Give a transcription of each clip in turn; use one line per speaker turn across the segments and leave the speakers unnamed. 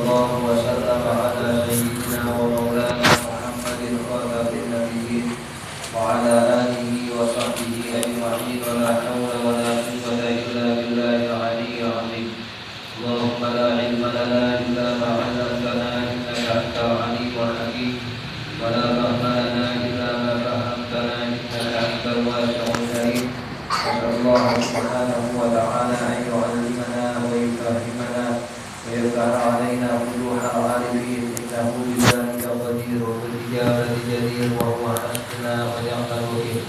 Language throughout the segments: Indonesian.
الله وسلم على سيدنا ومولانا محمد خاتم النبيين وعلى آله وصحبه أجمعين ولا حول ولا قوة إلا بالله العلي العظيم. اللهم لا علم لنا إلا ما علمتنا إنك أنت العليم الحكيم ولا فهم لنا إلا ما فهمتنا إنك أنت الواسع الكريم. نسأل الله سبحانه وتعالى أن يعلمنا ويفهمنا ويفتح علينا فتوح العارفين إنه بذلك قدير وبالإجابة جدير وهو حسبنا ونعم الوكيل.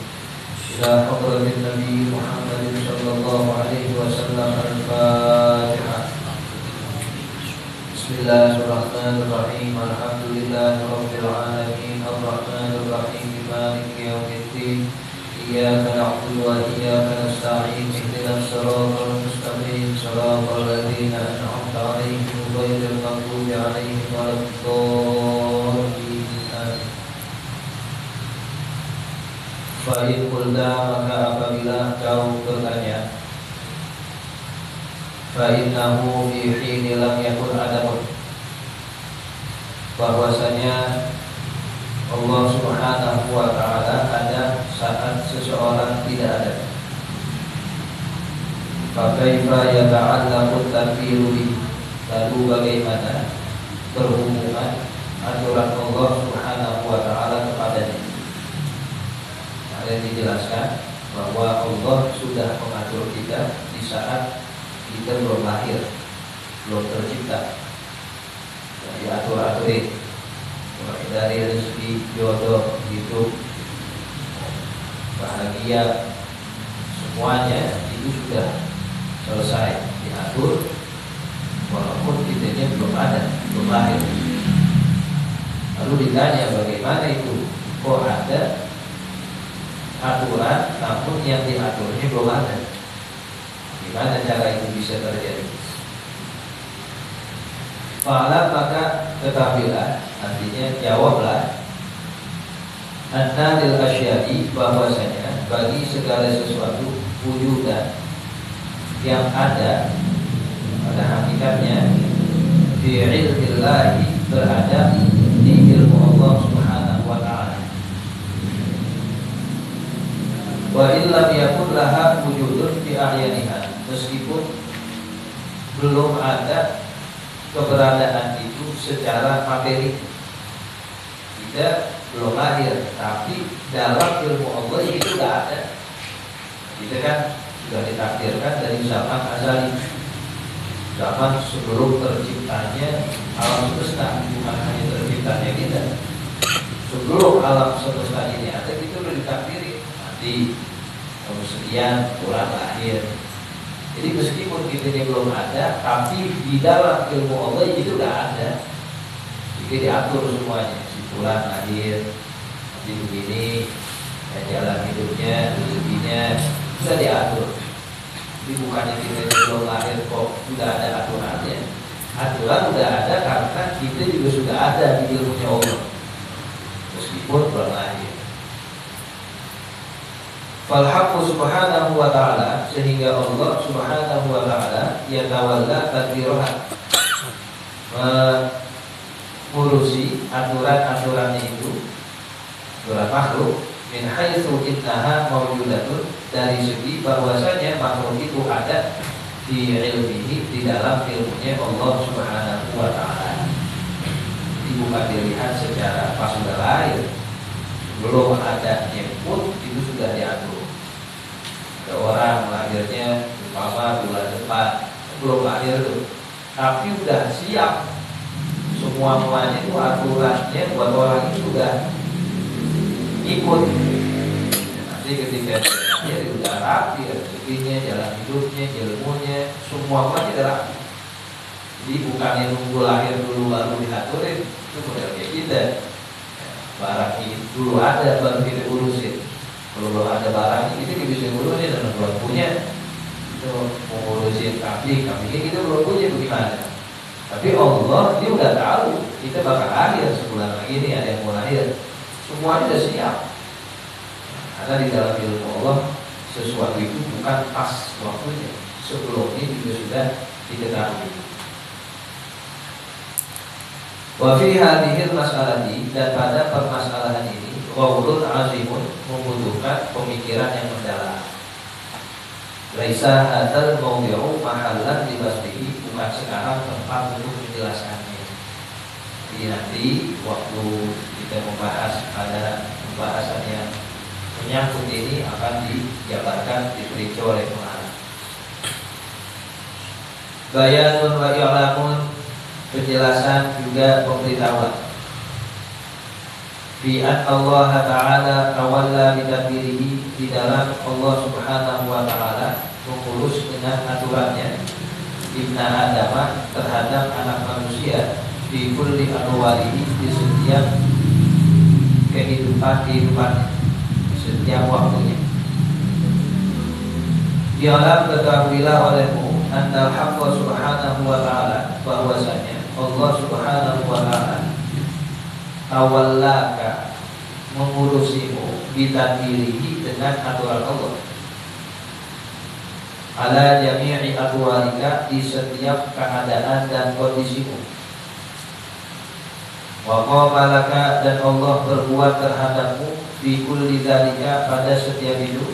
إلى حضرة النبي محمد صلى الله عليه وسلم. الفاتحة. بسم الله الرحمن الرحيم. الحمد لله رب العالمين الرحمن الرحيم مالك يوم الدين. إياك نعبد وإياك نستعين اهدنا الصراط المستقيم صراط الذين أنعمت عليهم غير المغضوب عليهم ولا الضالين. Fa'in qulna, maka apabila kau bertanya, fa'innahu fi hini lam yakun adamun, bahwasanya Allah Subhanahu wa ta'ala ada saat seseorang tidak ada. Fakaifa yata'allaqu tanfiru bihi, lalu bagaimana berhubungan aturan Allah Subhanahu wa ta'ala kepadanya. Ada dijelaskan bahwa Allah sudah mengatur kita di saat kita belum lahir, belum tercipta. Diatur-aturin dari rezeki, jodoh, hidup, bahagia, semuanya itu sudah selesai diatur, walaupun kitanya belum ada, belum lahir. Lalu ditanya bagaimana itu, kok ada aturan namun yang diaturnya belum ada? Gimana cara itu bisa terjadi? Fa'ala, maka ketahuilah, artinya jawablah, anna lil asyadi, bahwasanya bagi segala sesuatu wujudan yang ada pada hakikatnya fi ilmillahi, berada di ilmu Allah Subhanahu wa ta'ala. Wa illam yakun laha wujudun fi ahyaniha, meskipun belum ada keberadaan itu secara materi. Kita belum lahir, tapi dalam ilmu Allah itu tidak ada. Kita kan sudah ditakdirkan dari zaman azali, zaman sebelum terciptanya alam semesta. Bukan hanya terciptanya kita, sebelum alam semesta ini ada, kita sudah ditakdiri mati, kemudian pulang lahir. Jadi meskipun kita ini belum ada, tapi di dalam ilmu Allah itu sudah ada. Jadi diatur semuanya, si pulang lahir, nanti begini, jalan hidupnya, rezekinya, sudah diatur. Jadi bukannya kita ini belum lahir kok sudah ada aturannya. Aturan sudah ada karena kita juga sudah ada di ilmunya Allah, meskipun belum lahir. Falhaqqu subhanahu wa ta'ala, sehingga Allah Subhanahu wa ta'ala yatawalla tadbiraha, mengurusi aturan-aturannya itu, aturan makhluk, min haitsu innaha mawjudatun, dari segi bahwasanya makhluk itu ada di ilmihi, di dalam ilmunya Allah Subhanahu wa ta'ala. Jadi bukan dilihat secara pas sudah lahir, belum ada pun itu sudah diatur. Ada orang lahirnya umpama bulan depan, belum lahir tuh, tapi sudah siap semuanya itu, aturannya buat orang itu sudah ikut. Nanti ketika dia sudah rapi, rezekinya, jalan hidupnya, ilmunya, semuanya sudah rapi. Jadi bukannya nunggu lahir dulu baru diaturin, itu model kayak kita. Barang ini dulu ada baru kita urusin. Kalau belum ada barang ini kita bisa urusin, dan belum punya itu mau urusin kambing ini kita belum punya, bagaimana? Tapi Allah dia udah tahu kita bakal lahir sebulan lagi nih, ada yang mau lahir, semuanya sudah siap. Karena di dalam ilmu Allah sesuatu itu bukan pas waktunya, sebelumnya juga sudah diketahui. Wa fi hadhil mas'alati, dan pada permasalahan ini qaulun azimun, membutuhkan pemikiran yang mendalam. Laisa hadzal mawdi'u mahallan libasdihi, bukan sekarang tempat untuk menjelaskannya. Jadi nanti waktu kita membahas pada pembahasan yang menyangkut ini akan dijabarkan, diperinci oleh pengarang. Bayanun wa i'lamun, penjelasan juga pemberitahuan. Bi Allah Ta'ala tawalla bitadbirihi, di dalam Allah Subhanahu wa Ta'ala mengurus dengan aturannya ibna Adam terhadap anak manusia di kulli anwarihi, di setiap kehidupannya, setiap waktunya. Ialah ketahuilah olehmu annal haqqa subhanahu wa ta'ala, bahwasanya Allah Subhanahu wa ta'ala tawallaka, mengurusimu bitadbirihi, dengan aturan Allah, ala jami'i atwarika, di setiap keadaan dan kondisimu. Wa qabalaka, dan Allah berbuat terhadapmu bi kulli dzalika, pada setiap itu,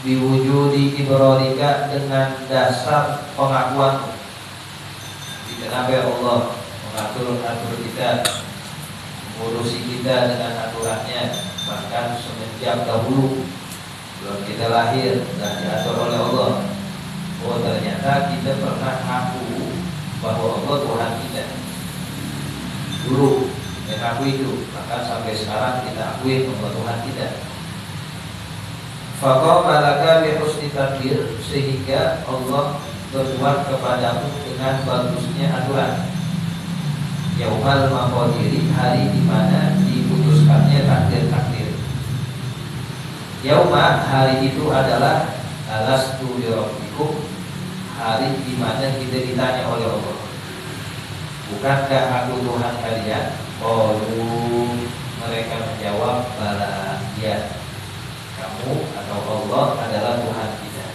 biwujudi ibrarika, dengan dasar pengakuanmu. Kenapa Allah mengatur kita, mengurusi kita dengan aturannya, bahkan semenjak dahulu belum kita lahir dan diatur oleh Allah. Oh, ternyata kita pernah ngaku bahwa Allah Tuhan kita. Dulu mengaku itu, bahkan sampai sekarang kita akui bahwa Tuhan kita. Faqama laka bi husni tadbir, sehingga Allah berbuat kepadamu dengan bagusnya aturan. Yaumal maqadiri, hari di mana diputuskannya takdir-takdir. Yauma, hari itu adalah alastu bi rabbikum, hari di mana kita ditanya oleh Allah, bukankah aku Tuhan kalian? Qalu, mereka menjawab, bala, ya, kamu atau Allah adalah Tuhan kita.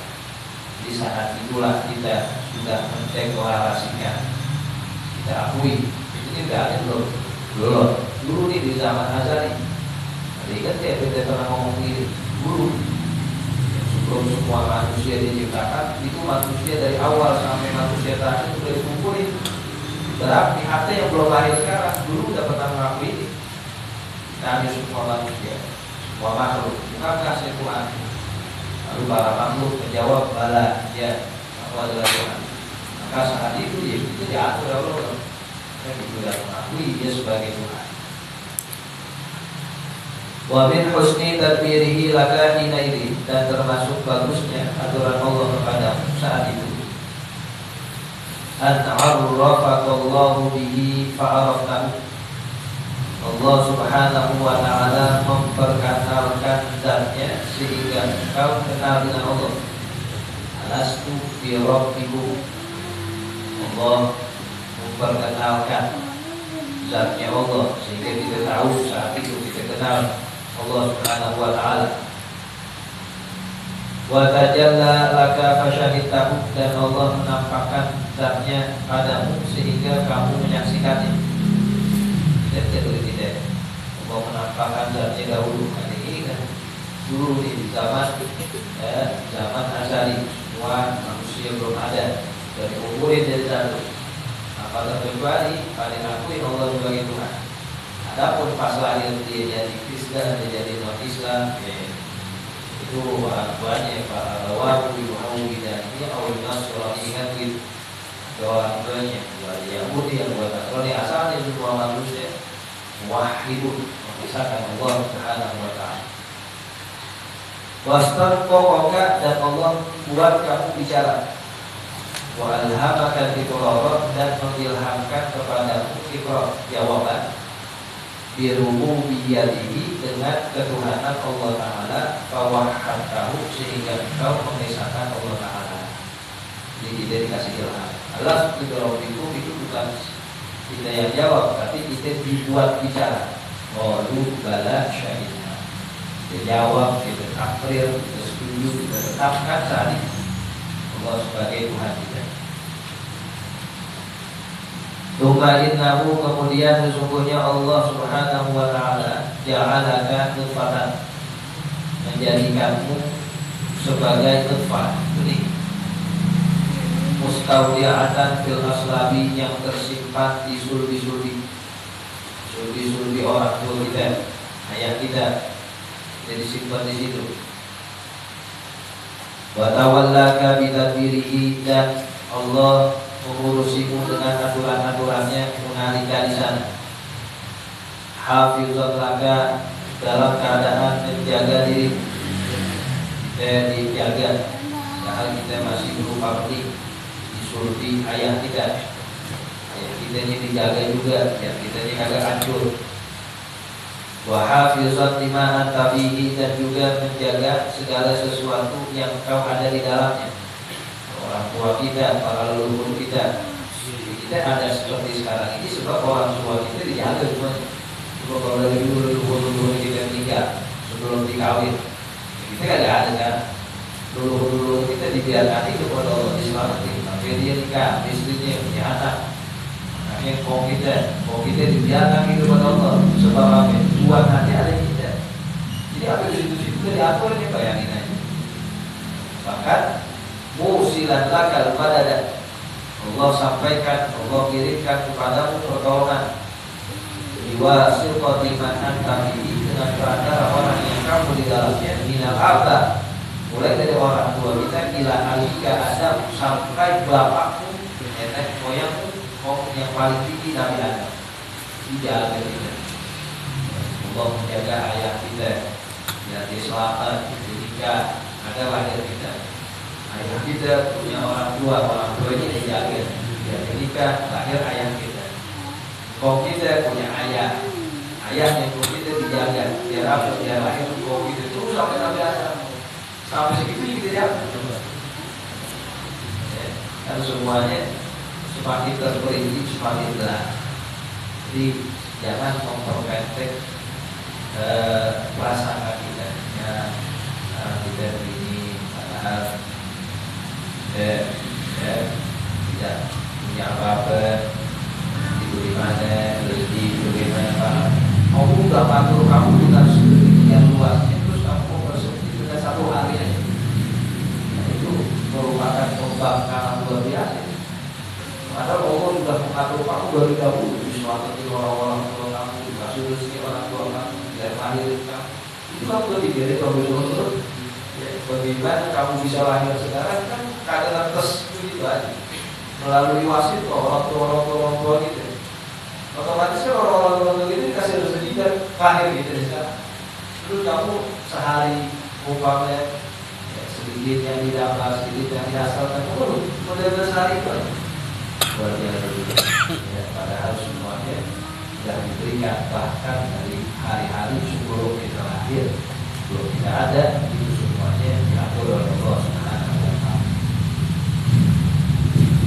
Di saat itulah kita sudah mendeklarasikan, kita akui. Ini tidak ada dulu nih di zaman Azali. Tadi kan kita pernah ngomong ini dulu, sebelum semua manusia diciptakan, itu manusia dari awal sampai manusia terakhir sudah dikumpulin. Berarti harta yang belum lahir sekarang dulu udah pernah mengakui ini. Kami semua manusia, semua makhluk, bukankah saya Tuhan? Lalu para makhluk menjawab, bala, ya, aku adalah Tuhan. Maka saat itu ya itu diatur Allah. Kita sudah mengakui dia sebagai Tuhan. Wa min husni tadbirihi laka hinaidin, dan termasuk bagusnya aturan Allah kepadamu saat itu, an arrafaqallahu bihi fa'araftahu, Allah Subhanahu wa ta'ala memperkenalkan zatnya sehingga engkau kenal dengan Allah. Alastu bi rabbikum, Allah memperkenalkan zatnya Allah sehingga kita tahu saat itu kita kenal Allah Subhanahu wa ta'ala. Wa tajalla laka fasyahidtahu, dan Allah menampakkan zatnya padamu sehingga kamu menyaksikannya. Tidak. Allah menampakkan zatnya dahulu. Ini kan dulu di zaman azali, semua manusia belum ada, dari umurnya dari dahulu. Apakah kecuali paling akui Allah sebagai Tuhan. Adapun pas lahir dia jadi Kristen, dia jadi non Islam, itu orang tuanya para wawu dan ini awal Nasrani kan gitu. Orang tuanya buat Yahudi yang buat Nasrani, asalnya semua manusia wahidun, mengisahkan Allah Subhanahu wa ta'ala. Wastar pokoknya, dan Allah buat kamu bicara. Wa alhamaka fiqrara, dan mengilhamkan kepadamu fiqrah, jawaban, birububiyatihi, dengan ketuhanan Allah Ta'ala, fawahhadtahu, sehingga engkau mengisahkan Allah Ta'ala. Jadi kita dikasih ilham. Allah Subhanahu itu bukan kita yang jawab, tapi kita dibuat bicara. Qalu bala syahidna, kita jawab, kita takrir, kita setuju, kita tetapkan saat ini Allah sebagai Tuhan kita. Tsumma innahu, kemudian sesungguhnya Allah Subhanahu wa taala ja'alaka nutfatan, menjadikanmu sebagai nutfah benih, mustawdi'atan fil aslabi, yang tersimpan di sulbi-sulbi orang tua kita, ayah kita, jadi simpan di situ. Wa tawallaka bitadbirihi, dan Allah mengurusimu dengan aturan-aturannya, mengalihkan di sana. Hafizat laka, dalam keadaan menjaga diri kita, dijaga, padahal kita masih berupa benih di sulbi ayah kita. Ayah kita ini dijaga juga, ya kita ini agak hancur. Wa hafizat lima tabihi, dan juga menjaga segala sesuatu yang kau ada di dalamnya. Orang tua kita, para leluhur kita. Kita ada seperti sekarang ini sebab orang tua kita dijaga semuanya. Sebab kalau dari dulu leluhur kita meninggal sebelum dikawin, kita gak ada kan. Leluhur kita dibiarkan itu kepada Allah, diselamatin sampai dia nikah, istrinya punya anak. Anaknya kau kita dibiarkan itu kepada Allah. Sebab apa? Tuhan nanti ada kita. Jadi apa itu kita diatur ini, bayangin aja. Bahkan musilan lakal badada, Allah sampaikan, Allah kirimkan kepadamu pertolongan jiwa silqati man anta bihi, dengan perantara orang yang kamu di dalamnya, minal abba, mulai dari orang tua kita, ila alika Adam, sampai bapakmu, nenek moyangmu, yang paling tinggi Nabi Adam. Dijaga kita. Allah menjaga ayah kita, biar dia selamat ketika ada lahir kita. Ayah kita punya orang tuanya dijaga, biar ketika lahir ayah kita. Kau kita punya ayah yang kau kita dijaga, biar apa? Biar lahir kau kita terus sampai Nabi Adam. Sampai segitu kita jaga. Dan semuanya semakin terperinci, semakin jelas. Jadi jangan memperpendek perasaan kita. Kita begini, padahal tidak punya apa-apa, itu di mana, rezeki itu bagaimana. Kamu udah matur, kamu dengan sedemikian luasnya, terus kamu berseperti dengan satu hari aja. Nah, itu merupakan pembangkangan luar biasa. Padahal Allah sudah mengatur kamu dari dahulu, diselamatkan orang-orang tua kamu, dikasih rezeki orang tua kamu, dari lahir kamu. Itu kamu udah dibiarin kalau betul-betul. Bagaimana kamu bisa lahir sekarang kan kadang tes itu aja melalui wasit orang tua gitu. Otomatis kan orang-orang tua gitu dikasih rezeki dan lahir gitu sekarang. Terus kamu sehari umpamanya sedikit yang didapat, sedikit yang dihasilkan, kamu model sehari itu luar biasa juga. Ya, padahal semuanya sudah diberikan, bahkan dari hari-hari sebelum kita lahir belum tidak ada, itu semuanya diatur oleh Allah Subhanahu wa taala.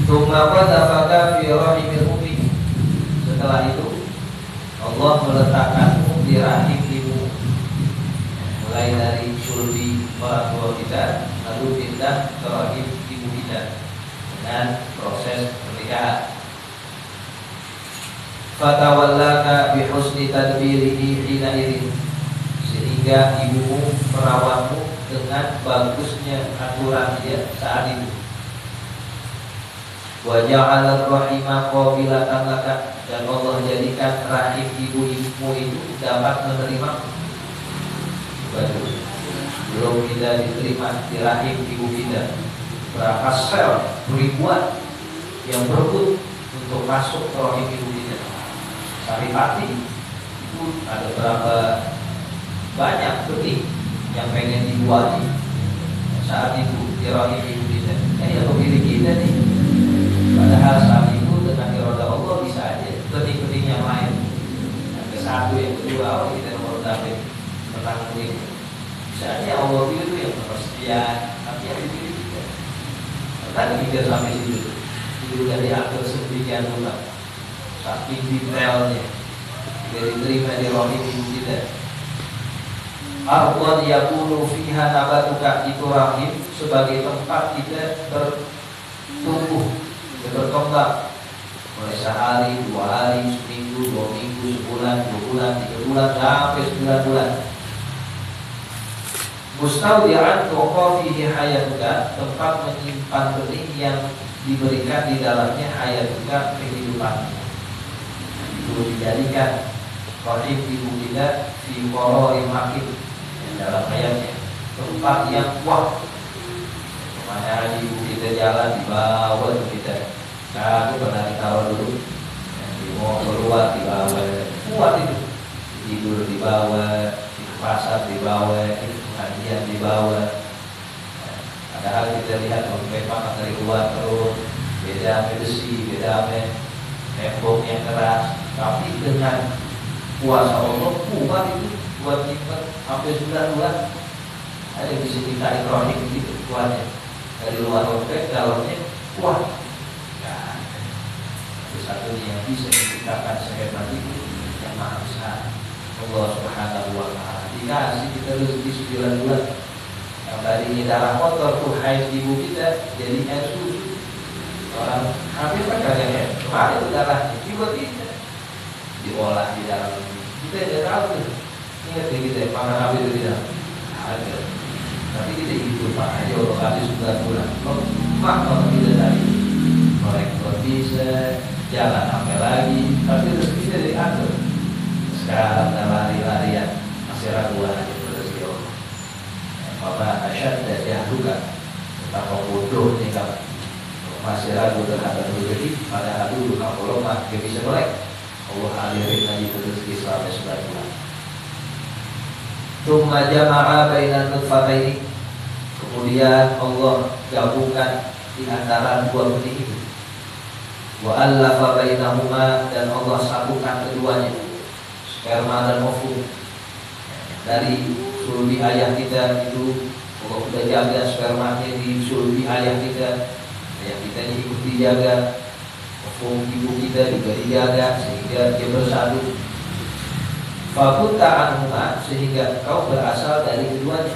Tsumma qadafaka fi rahimil ummi. Setelah itu Allah meletakkanmu di rahim ibu, mulai dari sulbi orang tua kita, lalu pindah ke rahim ibu kita dengan proses pernikahan. Fatawallaka bi husni tadbirihi hina idzin, sehingga ibumu merawatmu dengan bagusnya aturan dia saat itu. Wa ja'ala rahima qabilatan laka, dan Allah jadikan rahim ibu-ibumu itu dapat menerima. Belum kita diterima di rahim ibu kita, berapa sel ribuan yang berebut untuk masuk ke rahim ibu kita. Saripati itu ada berapa banyak benih yang pengen dibuat saat itu di rahim ibu kita. Ini yang pemilik kita nih. Padahal saat itu dengan iroda Allah bisa aja benih-benih yang lain. Yang ke satu, yang kedua, kita nomor berapa tentang benih. Bisa aja Allah itu yang nomor sekian, tapi yang dipilih kita. Tadi kita sampai situ. Itu sudah diatur sedemikian rupa, saking detailnya, tidak diterima di rahim ibu kita. Ardhan yakunu fiha nabatuka, itu rahim sebagai tempat kita bertumbuh, berkembang. mulai sehari, 2 hari, seminggu, 2 minggu, sebulan, 2 bulan, 3 bulan, sampai 9 bulan. Mustaudi'an tuqa fihi hayatuka, tempat menyimpan benih yang diberikan di dalamnya hayatuka, kehidupan. Itu dijadikan rahim ibu kita fi qararin makin, dalam ayatnya tempat yang kuat. Kemana ibu kita jalan dibawa kita. Aku pernah ditaruh dulu, mau keluar dibawa, kuat itu. Tidur dibawa, di pasar dibawa, pengajian dibawa. Padahal kita lihat memang dari luar terus beda besi, beda tembok yang keras, tapi dengan kuasa Allah kuat itu, buat nyimpen sampai 9 bulan. Ada yang bisa ditarik kronik gitu kuatnya. Dari luar robek, dalamnya kuat. Nah, satu-satunya yang bisa menciptakan sehebat itu yang Maha Besar, Allah Subhanahu wa Ta'ala. Dikasih kita rezeki 9 bulan. Yang tadinya darah kotor tuh haid ibu kita jadi air susu. Orang hamil kan kagak ya, kemarin itu darahnya tiba-tiba diolah di dalam ini. Kita tidak tahu tuh. Ingat ya kita pangan hamil itu tidak ada. Tapi kita hidup Pak aja Allah kasih 9 bulan. Mak kalau kita tadi mereka bisa jalan sampai lagi, tapi rezeki kita diatur. Sekarang udah lari-larian, masih raguan aja rezeki Allah. Maka asyad dan jahlukan, betapa bodohnya kamu masih ragu terhadap rezeki. Padahal dulu kalau mah dia bisa melek, Allah alirin lagi rezeki selama 9 bulan. Tsumma jama'a bainan nutfataini, kemudian Allah gabungkan di antara 2 benih itu. Wa allafa bainahuma, dan Allah satukan keduanya, sperma dan ovum. Dari sulbi ayah kita itu Allah sudah jaga spermanya di sulbi ayah kita ini ikut dijaga, ovum ibu kita juga dijaga sehingga dia bersatu. Fakunta anhuma, sehingga kau berasal dari keduanya.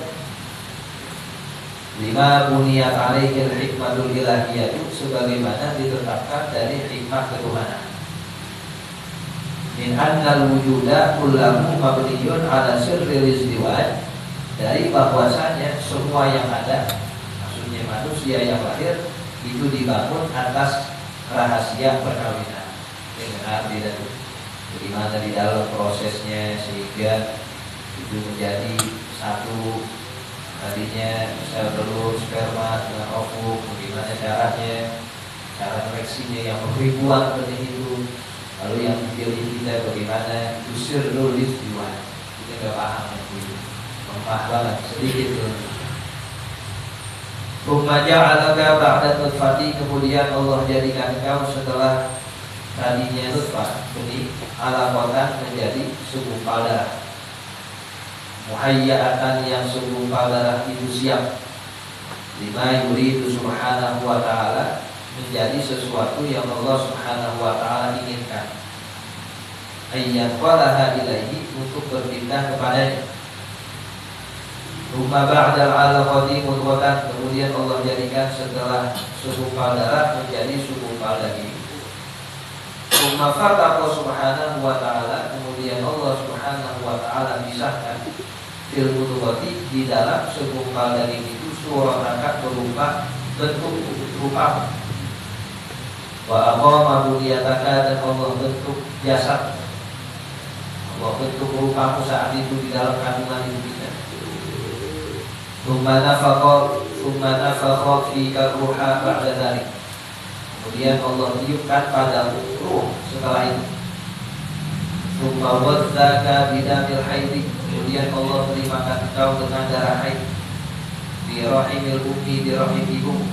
Lima buniyat alaihil hikmatul ilahiyatu, sebagaimana ditetapkan dari hikmah ketuhanan. Min annal wujuda kullahu mabniyun ala sirril istiwaj, dari bahwasanya semua yang ada, maksudnya manusia yang lahir, itu dibangun atas rahasia perkawinan. Dengan arti dan bagaimana di dalam prosesnya sehingga itu menjadi satu. Tadinya sel telur, sperma dengan ovum, bagaimana caranya, cara koleksinya yang ribuan benih itu. Lalu yang dipilih kita bagaimana, usir dulu istiwa. Kita nggak paham itu, memah banget sedikit tuh. Rumaja alaka ba'da nutfati, kemudian Allah jadikan kau setelah tadinya nutfah benih, alaqatan menjadi segumpal darah. Muhayyatan, yang segumpal darah itu siap. Lima yuridu subhanahu wa ta'ala, menjadi sesuatu yang Allah subhanahu wa ta'ala inginkan. Ayat qalaha ilaihi, untuk berpindah kepadanya. Rumah ba'dal alaqati mudghatan, kemudian Allah jadikan setelah segumpal darah menjadi segumpal daging. Rumah fataqa subhanahu wa ta'ala, kemudian Allah subhanahu wa ta'ala pisahkan fil mudghati, di dalam segumpal daging itu, suratan berupa bentuk rupa. Wa aqama buniyataka, dan Allah bentuk jasad, Allah bentuk rupamu saat itu di dalam kandungan ibu kita. Tsumma nafakha fika ruha ba'da dzalik, kemudian Allah tiupkan pada ruh setelah itu. Tsumma wazzaka bidamil haidi, kemudian Allah berimakan engkau dengan darah haid. Di rahimil ummi, di rahim ibu.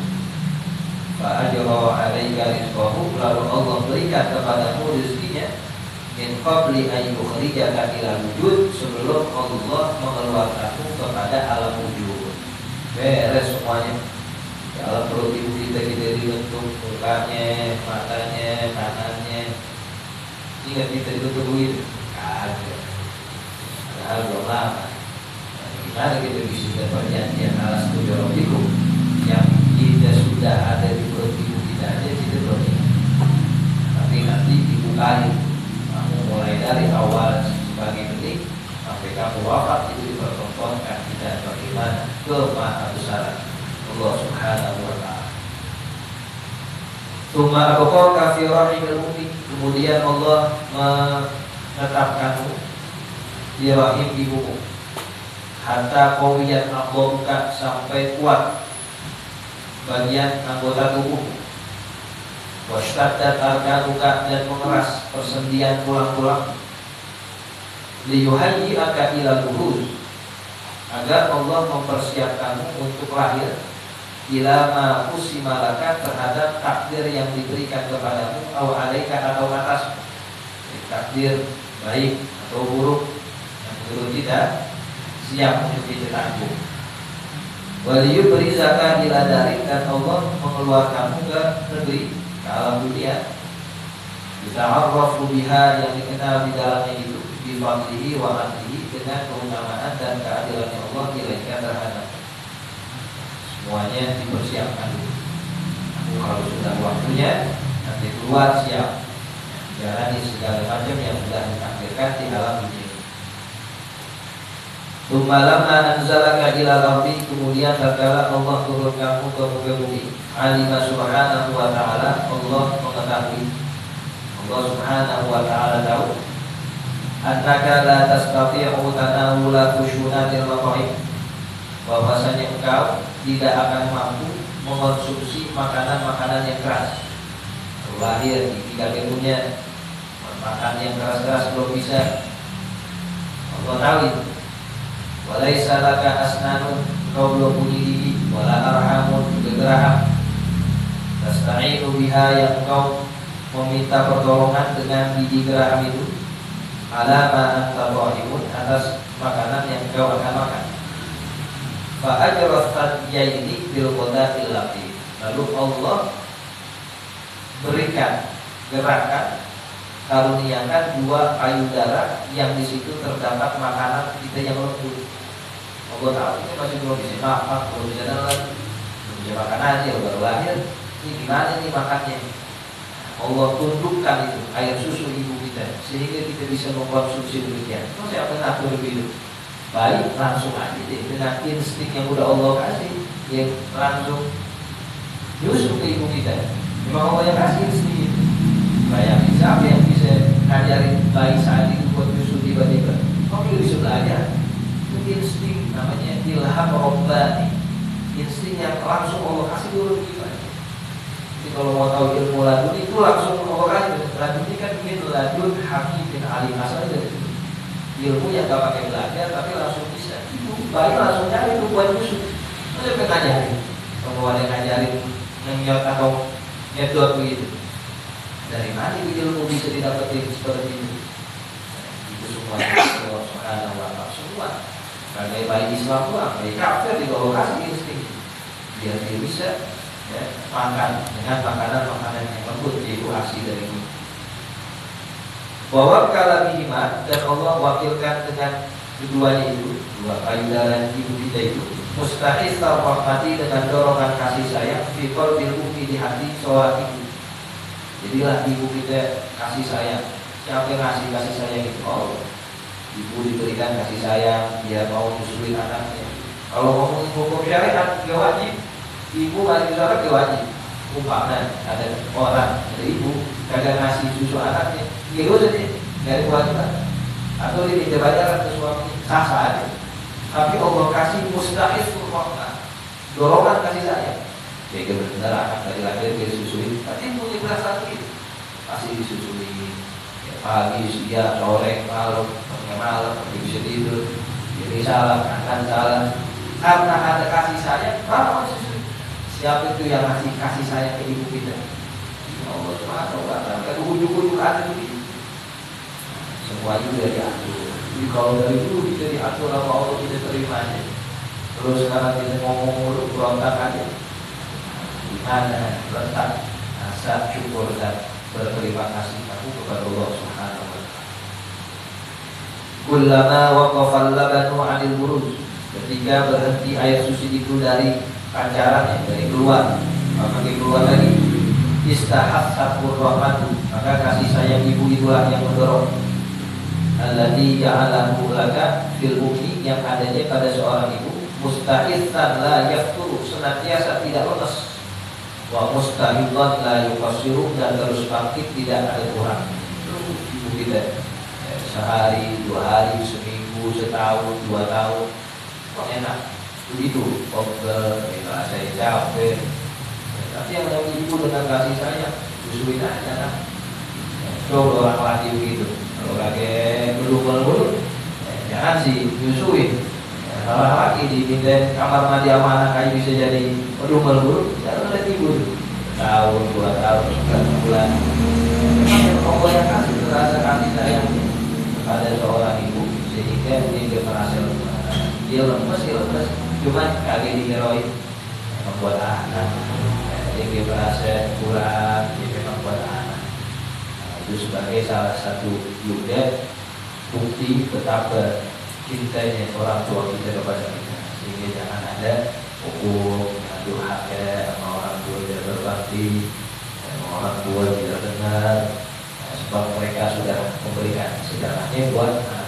Fa ajra 'alaika rizqahu, lalu Allah berikan kepadamu rezekinya. Min qabli an yukhrijaka ila wujud, sebelum Allah mengeluarkanmu kepada alam wujud. Beres semuanya. Dalam perut ibu kita dibentuk mukanya, matanya, tangannya. Ingat kita dibentuk begitu? Ada. Padahal belum lama. Gimana kita bisa perjanjian alas tujuh yang kita sudah ada di perut ibu kita aja kita belum ingat. Tapi lain. Mulai dari awal sebagai benih sampai kamu wafat itu dipertontonkan kita bagaimana kemahabesaran Allah Subhanahu wa Ta'ala. Tsumma abqaka fi rahimil ummi, kemudian Allah menetapkanmu di rahim ibumu hatta qawiyat aqwamuka, sampai kuat bagian anggota tubuhmu, washtaddat arkanuka, dan mengeras persendian tulang-tulang, liyuhayyi'aka ila luhuz, agar Allah mempersiapkanmu untuk lahir, ila ma usima laka, terhadap takdir yang diberikan kepadamu, au alaika, atau atasmu, takdir baik atau buruk yang menurut kita siap untuk ditanggung. Waliyubrizaka ila darik, dan Allah mengeluarkanmu ke negeri, ke alam dunia, yuta'arrafu biha, yang dikenal di dalamnya itu, bifadlihi wa adlihi, dengan keutamaan dan keadilannya Allah ilaika terhadap. Semuanya dipersiapkan dulu. Kalau sudah waktunya nanti keluar siap, jalani segala macam yang sudah ditakdirkan di alam dunia. Tummalamma anzalaka ila ardi, kemudian tatkala Allah turunkanmu ke muka bumi, alima subhanahu wa ta'ala, Allah mengetahui, Allah subhanahu wa ta'ala tahu, annaka la tastati'u tanawula khushunatil maqaim, bahwasanya engkau tidak akan mampu mengonsumsi makanan-makanan yang keras. Lahir di kandungannya makan yang keras-keras belum bisa. Allah tahu itu. Walaisa laka asnanun, kau belum punya gigi, wala arhamun, geraham, tasta'inu biha, yang kau meminta pertolongan dengan gigi geraham itu, ala ma anta dhahimun, atas makanan yang kau akan makan. Fa ajrasat yaini bil qadatil lati, lalu Allah berikan gerakan, karuniakan dua payudara yang di situ terdapat makanan kita yang lembut. Allah tahu ini masih belum bisa makan, belum bisa jalan, belum bisa makan aja, baru lahir. Ini gimana nih makannya? Allah tundukkan itu air susu ibu kita sehingga kita bisa mengkonsumsi demikian. Masih apa ngatur hidup? Baik, langsung aja deh dengan insting yang udah Allah kasih, yang langsung nyusu ke ibu kita. Memang Allah yang kasih insting itu. Bayangin siapa yang bisa ngajarin bayi saat itu buat nyusu tiba-tiba? Kamu bisa belajar. Itu insting, namanya ilham rabbani, insting yang langsung Allah kasih dulu kita. Jadi kalau mau tahu ilmu ladun itu langsung Allah kasih. Ladun ini kan min ladun hakimin alim, asal dari itu. Ilmu yang gak pakai belajar tapi langsung bisa. Ibu bayi langsung nyari itu buat nyusu. Masa pengen ngajarin? Kalau ada yang ngajarin nyot atau nyedot begitu, dari mana ilmu bisa didapetin seperti itu? Itu semua Allah Subhanahu wa Ta'ala semua. Sebagai bayi Islam pula, bayi kafir di bawah kasih insting biar dia bisa makan dengan makanan-makanan yang lembut, yaitu ASI dari ini. Bahwa kala bihima, dan Allah wakilkan dengan keduanya itu, dua payudara ibu kita itu, mustahil rahmati, dengan dorongan kasih sayang, fikor bilumi, di hati seorang ibu. Jadilah ibu kita kasih sayang. Siapa yang ngasih kasih sayang itu? Allah. Ibu diberikan kasih sayang, dia mau nyusuin anaknya. Kalau ngomongin hukum syariat, dia wajib. Ibu ngasih suara, dia wajib. Umpamanya ada orang, ada ibu kagak ngasih susu anaknya, dia dosa deh, dari kewajiban. Atau dia tidak bayar ke suami, sah aja. Tapi Allah kasih mustahil rahmat, dorongan kasih sayang. Jadi benar anak dari lahir dia disusui, tapi punya perasaan itu pasti disusui pagi, siang, sore, malam, tengah malam, bisa tidur, jadi salah, kanan salah. Karena ada kasih sayang, apa susui? Siapa itu yang ngasih kasih sayang ke ibu kita? Allah Subhanahu wa Ta'ala. Kan ujung-ujung ada begitu. Semua itu dari diatur. Jadi kalau dari dulu kita diatur sama Allah, kita terimanya. Terus sekarang kita ngomong mulu, berontak aja. Di mana letak rasa syukur dan berterima kasih aku kepada Allah Subhanahu wa Ta'ala. Kullama waqafal labanu 'anil buruz, ketika berhenti air susu itu dari pancarannya, dari keluar, maka keluar lagi. istahassabur rahmatu, maka kasih sayang ibu itulah yang mendorong alladzi ja'alahu laka fil ummi, yang adanya pada seorang ibu mustahissan la yafturu, senantiasa tidak lemes, wa mustahillan la yuqassiru, dan terus bangkit tidak ada kurang. Ibu kita sehari, 2 hari, seminggu, setahun, 2 tahun kok enak begitu, pegel, saya capek. Tapi yang namanya ibu dengan kasih sayang, susuin aja kan. Coba orang laki begitu, kalau kakek belum jangan sih nyusuin. Kalau laki diminta kamar mandi sama anak kayu bisa jadi belum jangan ada ibu. Tahun, 2 tahun, 1 bulan. Memang Allah yang kasih rasa kasih sayang pada seorang ibu sehingga dia merasa dia lemes, cuman kagak dikeroin membuat anak. Dia merasa kurang, dia memang buat anak. Itu sebagai salah satu juga bukti betapa cintanya orang tua kita kepada kita. Sehingga jangan ada hukum durhaka sama orang tua, tidak berbakti sama orang tua, tidak dengar, sebab mereka sudah memberikan segalanya buat anak.